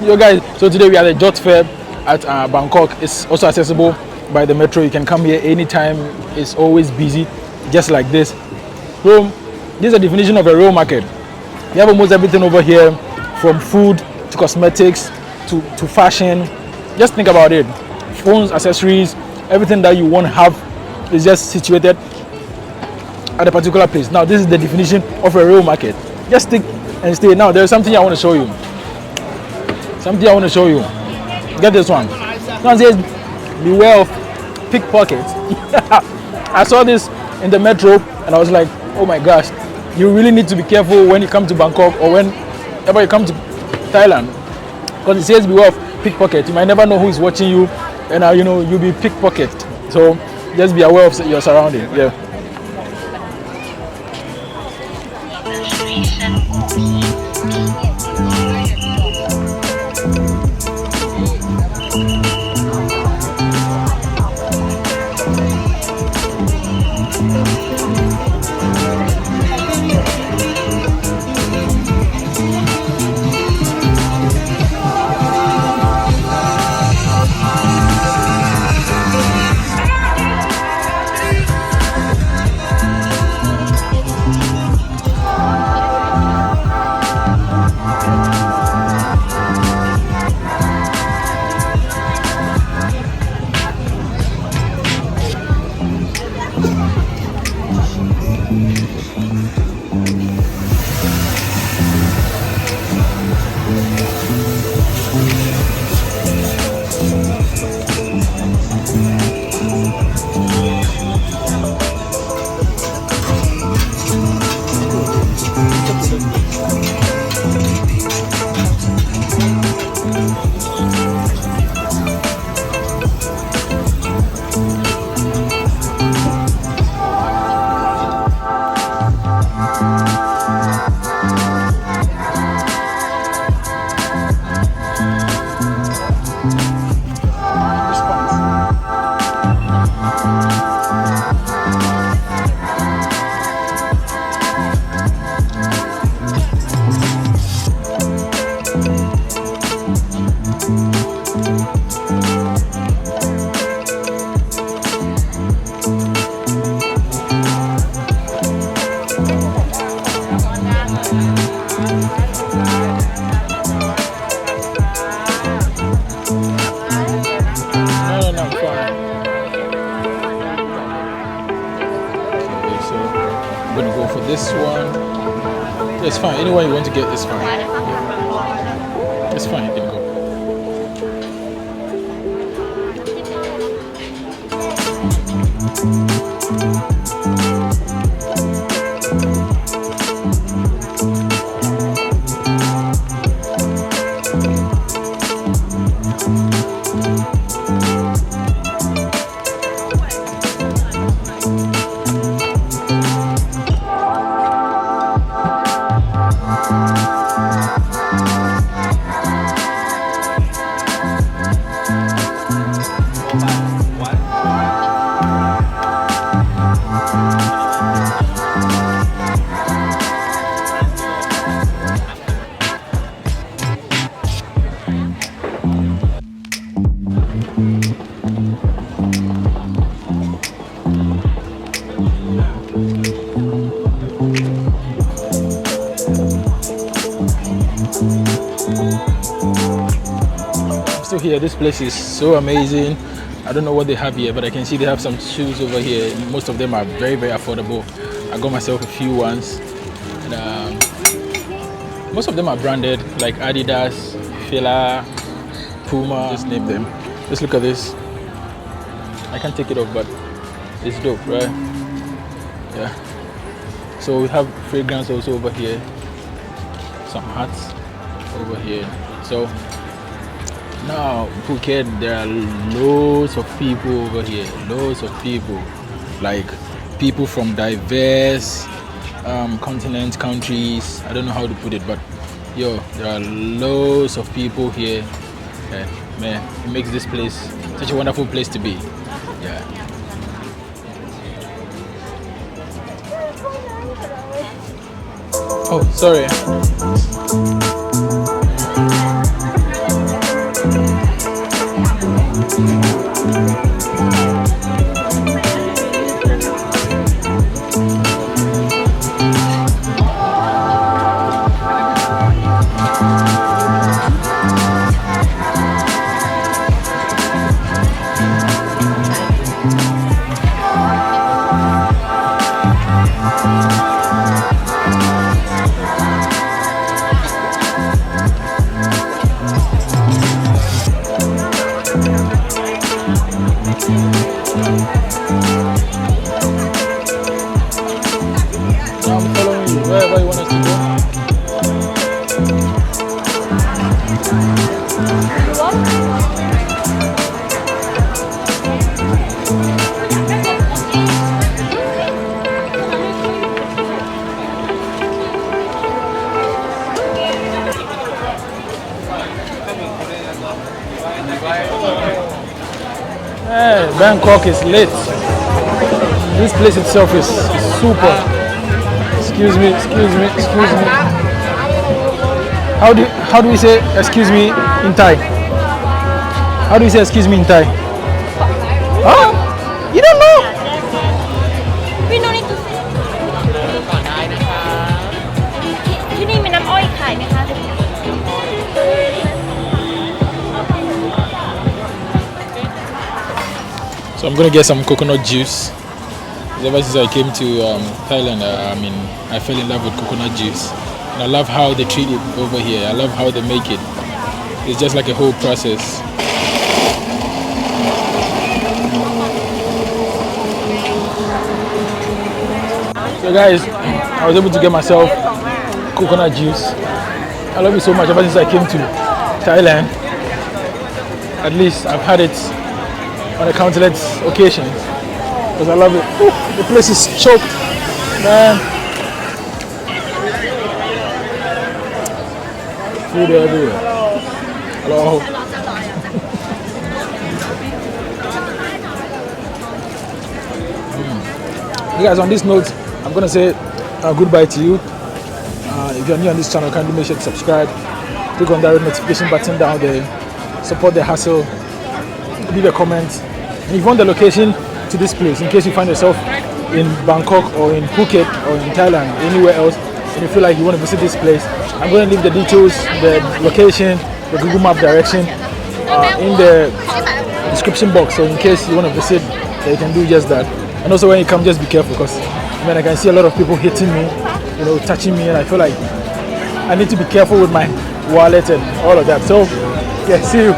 Yo guys, so today we are at the Jodd Fair at Bangkok. It's also accessible by the metro. You can come here anytime. It's always busy, just like this. So this is a definition of a real market. You have almost everything over here, from food to cosmetics to fashion. Just think about it. Phones, accessories, everything that you want to have is just situated at a particular place. Now this is the definition of a real market. Just stick and stay. Now there's something I want to show you. Get this one. Now it says, beware of pickpockets. I saw this in the metro and I was like, oh my gosh, you really need to be careful when you come to Bangkok or whenever you come to Thailand, because it says beware of pickpocket. You might never know who is watching you, and you'll be pickpocketed. So just be aware of your surroundings. Yeah. I'm gonna go for this one. It's fine. Anyone you want to get is fine. Yeah. It's fine. You can go. Still here. This place is so amazing. I don't know what they have here, but I can see they have some shoes over here. Most of them are very, very affordable. I got myself a few ones. And, most of them are branded, like Adidas, Fila, Puma, just name them. Just look at this. I can't take it off, but it's dope, right? Yeah. So we have fragrance also over here. Some hats over here. So now Phuket, there are loads of people over here. Loads of people, like people from diverse continents, countries. I don't know how to put it, but yo, there are loads of people here. Man, it makes this place such a wonderful place to be. Yeah. Oh, sorry. Hey, Bangkok is lit. This place itself is super. Excuse me, excuse me, excuse me. How do we say excuse me in Thai? How do we say excuse me in Thai? Huh? You don't know? We don't need to say ก่อนได้นะคะที่นี่มีน้ำอ้อยขายไหมคะ So I'm gonna get some coconut juice. Ever since I came to Thailand, I fell in love with coconut juice. And I love how they treat it over here. I love how they make it. It's just like a whole process. So guys, I was able to get myself coconut juice. I love it so much ever since I came to Thailand. At least I've had it on a countless occasions because I love it. Ooh, the place is choked, man. Food everywhere. Hello. You guys, on this note, I'm gonna say goodbye to you. If you're new on this channel, kindly make sure to subscribe. Click on that red notification button down there. Support the hustle. Leave a comment. And if you want the location to this place, in case you find yourself in Bangkok or in Phuket or in Thailand, anywhere else, and you feel like you want to visit this place, I'm going to leave the details, the location, the Google Map direction in the description box. So in case you want to visit, you can do just that. And also when you come, just be careful because I can see a lot of people hitting me, touching me, and I feel like I need to be careful with my wallet and all of that. So yeah, see you.